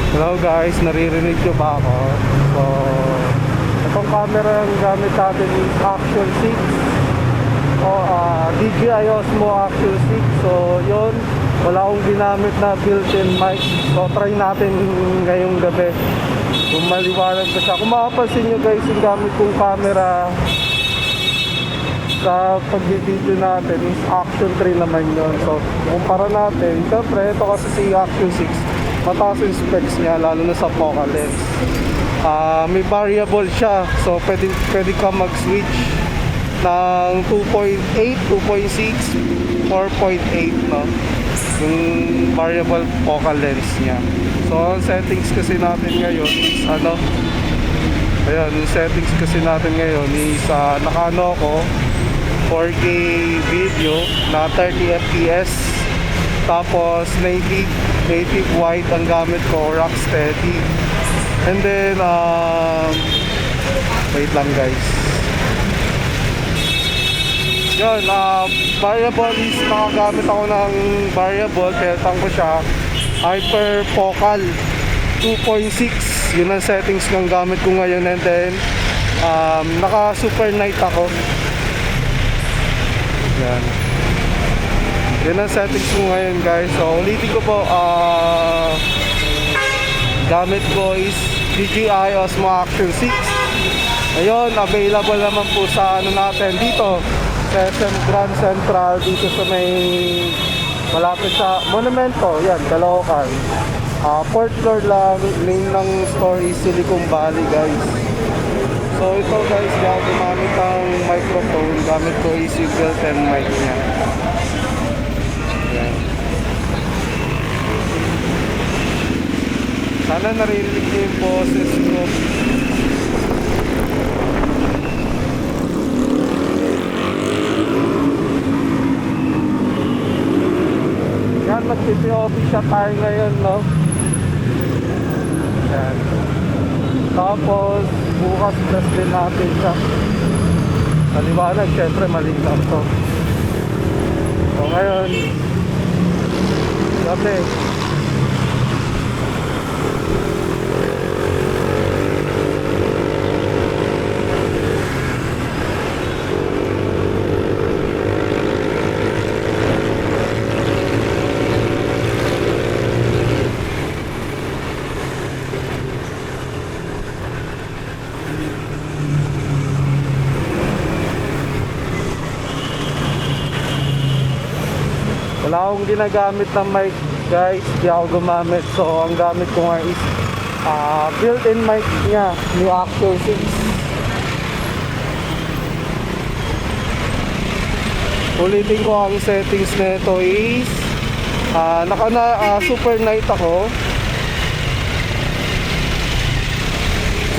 Hello guys, naririnig nyo ba ako? So, itong camera yung gamit natin is Action 6 o DJI Osmo Action 6. So, yun, wala akong ginamit na built-in mic. So, try natin ngayong gabi kung maliwanag pa siya. Kung makapansin nyo guys, yung gamit kong camera sa pag-video natin is Action 3 naman yun. So, kumpara natin, syempre, ito kasi si Action 6, mataas yung specs niya, lalo na sa focal lens. May variable siya, so pwede ka mag-switch ng 2.8, 2.6, 4.8, no? Yung variable focal lens niya. So ang settings kasi natin ngayon is ayun, yung settings kasi natin ngayon is naka-ano ko 4K video na 30 fps, tapos native white ang gamit ko, Rocksteady. And then wait lang guys, yun, variable is nakagamit ako ng variable, peltan ko siya hyperfocal 2.6, yun ang settings ng gamit ko ngayon. And then naka super night ako, yan. Yan ang settings ko ngayon guys. So ulitin ko po, gamit ko is DJI Osmo Action 6. Ayun, available naman po sa natin dito sa SM Grand Central, dito sa may malapit sa Monumento, yan, Caloocan. 4th floor lang, name ng store is Silicon Valley guys. So ito guys, gumamit ang microphone, gamit ko is yung built-in mic nya. Sana naririnig niyo yung boses ko. Yan, mag-PPOP siya tayo ngayon, no? Yan. Tapos, bukas test din natin siya. Maliwanag, syempre malinaw to. So ngayon, gabi. Wala akong ginagamit na mic guys, di ako gumamit. So ang gamit ko nga is built-in mic nya, new Action 6. Ulitin ko, ang settings nito is super night ako,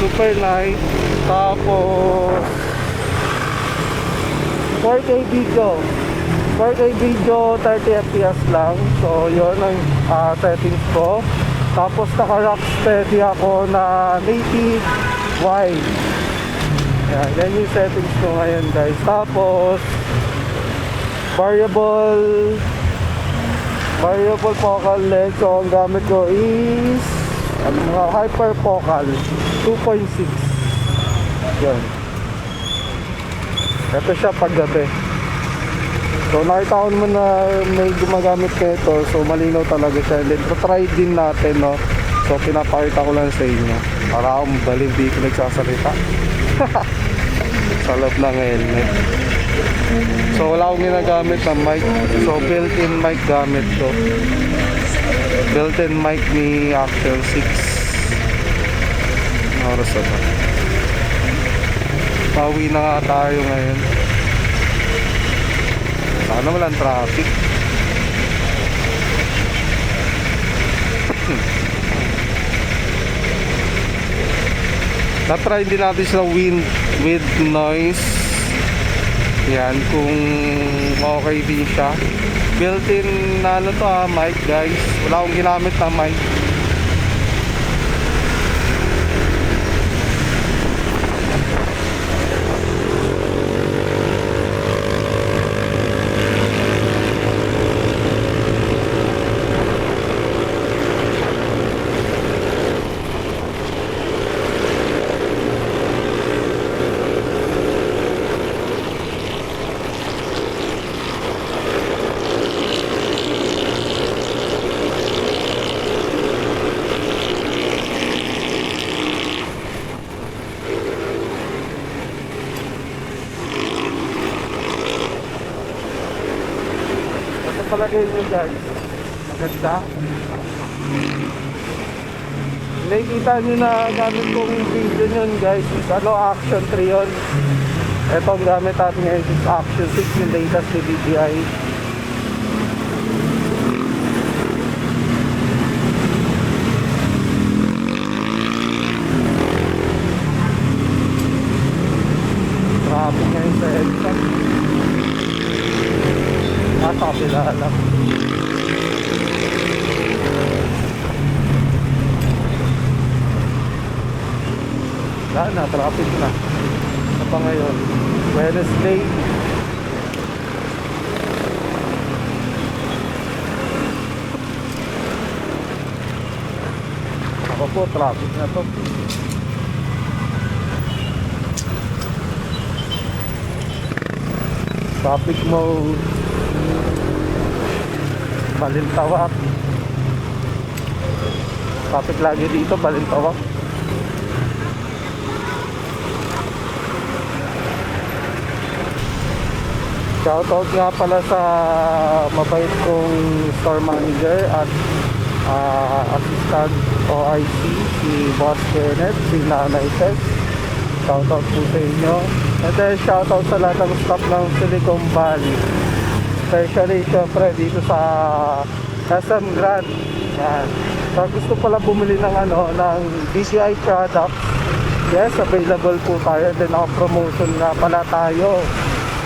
super night, tapos 4K video, 30 fps lang. So yun ang settings ko. Tapos naka Rocksteady ako na native wide. Yan yung settings ko ngayon guys. Tapos variable focal length. So ang gamit ko is mga hyperfocal 2.6. Yan. Ito siya paggabi. So nakita ko naman na may gumagamit ko ito, so malinaw talaga siya. And then try din natin, no? So pinapakita ko lang sa inyo para akong baliw, di ko nagsasalita sa loob ng helmet. So wala akong ginagamit na mic, so built-in mic gamit ko, built-in mic ni Action 6. Oras na ba? Pauwi na nga tayo ngayon. Sana walang traffic. Na-try din natin sa wind with noise. Yan, kung okay din siya. Built-in na mic guys. Wala akong ginamit na mic. palagay nyo guys. Maganda. Nakikita nyo na gamit kong video nyon guys is Action 3 yun. Ito ang gamit natin ngayon is Action 6 yung latest ni DJI. Traffic ngayon sa EDSA. Sa kapila lang. Na, traffic na. Ano pa ngayon? Wednesday. Ako po, traffic na to. Traffic mode. Balintawak. Traffic lagi dito, Balintawak. Shoutout nga pala sa mabait kong store manager at assistant OIC, si Boss Kenneth, si Nanay Tess. Shoutout po sa inyo. And then shoutout sa lahat ng staff ng Silicon Valley. Especially syempre dito sa SM Grand. Yan. So gusto pala bumili ng ng DJI products. Yes, available po tayo. Then promotion nga pala tayo.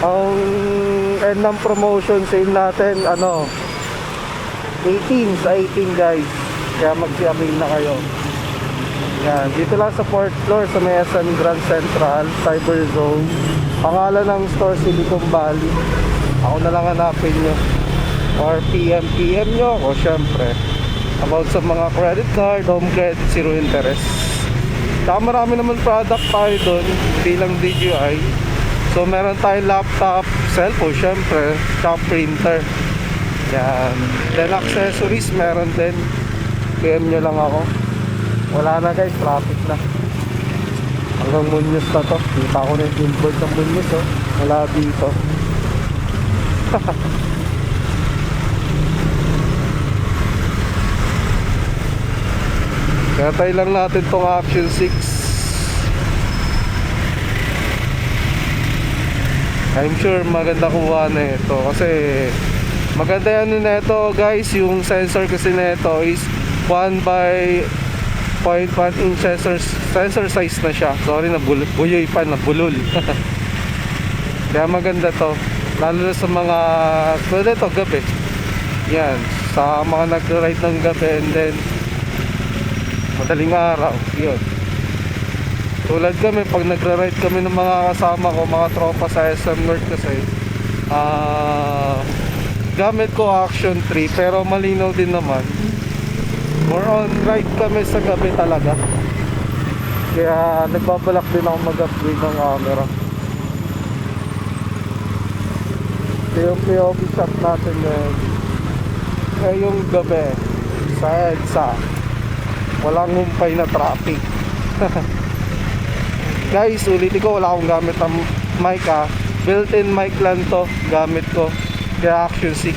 Ang end ng promotion sale natin 18 sa 18 guys, kaya mag-avail na kayo. Yan, dito lang sa 4th floor sa may SM Grand Central Cyber Zone. Pangalan ng store Silicon Valley. Ako na lang hanapin nyo or PM nyo ako syempre about sa mga credit card, home credit, zero interest. Saka marami naman product tayo doon bilang DJI. So meron tayong laptop, cellphone syempre, tsaka printer. Yan. Then accessories meron din. PM nyo lang ako. Wala na guys, traffic na. Hanggang Muñoz na to. Kita ko na yung billboard ng Muñoz Wala dito. Kaya tayo lang natin tong Action 6. I'm sure maganda kuha na ito kasi maganda yan na ito guys. Yung sensor kasi na ito is 1 by 0.1 inch sensor size na siya. Sorry, buyoy pa, nabulol. Kaya maganda to, lalo na sa mga pwede to gabi. Yan, sa mga nag-ride ng gabi and then madaling araw, yun. Tulad kami, pag nagra-ride kami ng mga kasama ko, mga tropa sa SM North kasi gamit ko Action 3 pero malinaw din naman. More on ride kami sa gabi talaga. Kaya nagbabalak din ako mag-upgrade ng camera. Yung POV shot natin ngayong gabi sa EDSA. Walang humpay na traffic. Guys, ulitin ko, wala akong gamit ng mic built-in mic lang to gamit ko, kaya Action 6.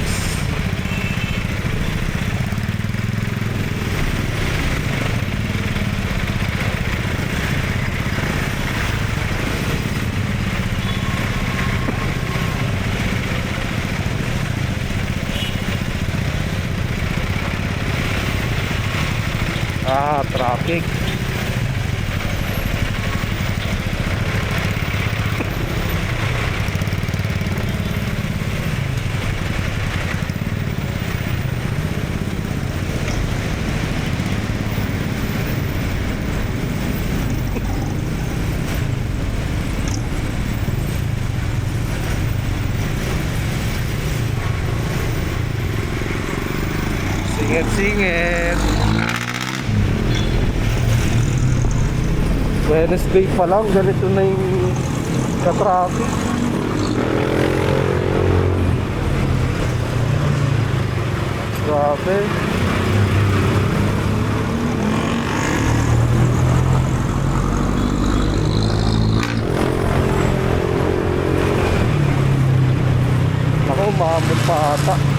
Traffic. Singit-singit. Wednesday pa lang, ganito na yung ka-traffic. Grabe. Ako, mahamon pa ata.